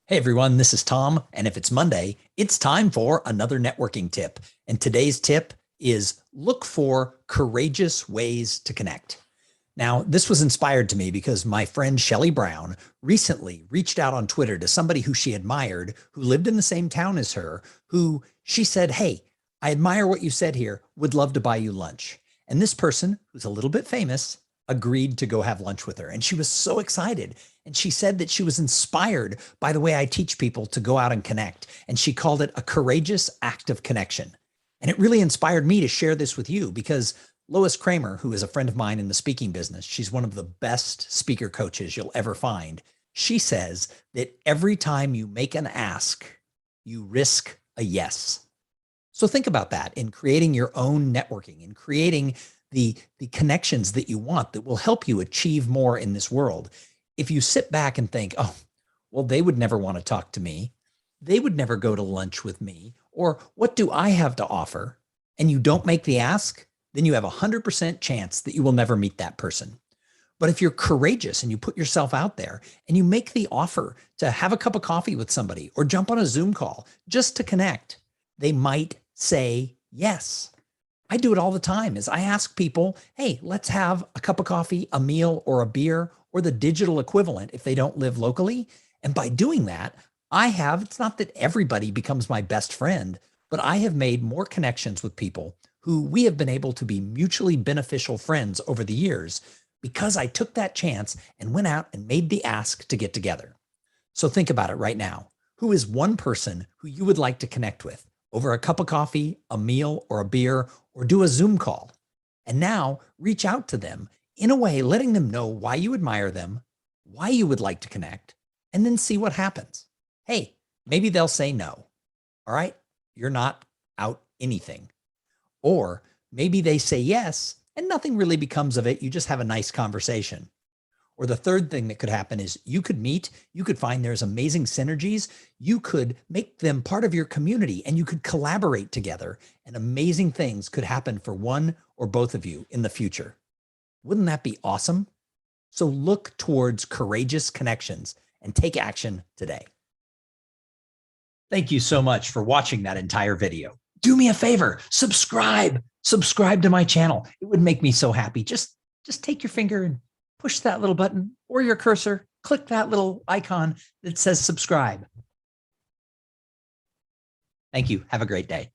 Hey everyone, this is Tom, and if it's Monday, it's time for another networking tip. And today's tip is look for courageous ways to connect. Now, this was inspired to me because my friend Shelley Brown recently reached out on Twitter to somebody who she admired, who lived in the same town as her, who she said, "Hey, I admire what you said here, would love to buy you lunch." And this person, who's a little bit famous, agreed to go have lunch with her. And she was so excited. And she said that she was inspired by the way I teach people to go out and connect. And she called it a courageous act of connection. And it really inspired me to share this with you because Lois Creamer, who is a friend of mine in the speaking business, she's one of the best speaker coaches you'll ever find. She says that every time you make an ask, you risk a yes. So think about that in creating your own networking, in creating the connections that you want that will help you achieve more in this world. If you sit back and think, oh, well, they would never want to talk to me. They would never go to lunch with me. Or what do I have to offer? And you don't make the ask, then you have a 100% chance that you will never meet that person. But if you're courageous and you put yourself out there and you make the offer to have a cup of coffee with somebody or jump on a Zoom call just to connect, they might say yes. I do it all the time is I ask people, hey, let's have a cup of coffee, a meal, or a beer, or the digital equivalent if they don't live locally. And by doing that, it's not that everybody becomes my best friend, but I have made more connections with people who we have been able to be mutually beneficial friends over the years because I took that chance and went out and made the ask to get together. So think about it right now. Who is one person who you would like to connect with over a cup of coffee, a meal, or a beer, or do a Zoom call? And now reach out to them in a way, letting them know why you admire them, why you would like to connect, and then see what happens. Hey, maybe they'll say no. All right, you're not out anything. Or maybe they say yes and nothing really becomes of it. You just have a nice conversation. Or the third thing that could happen is you could find there's amazing synergies. You could make them part of your community and you could collaborate together and amazing things could happen for one or both of you in the future. Wouldn't that be awesome? So look towards courageous connections and take action today. Thank you so much for watching that entire video. Do me a favor, subscribe to my channel. It would make me so happy. Just take your finger and push that little button or your cursor, click that little icon that says subscribe. Thank you. Have a great day.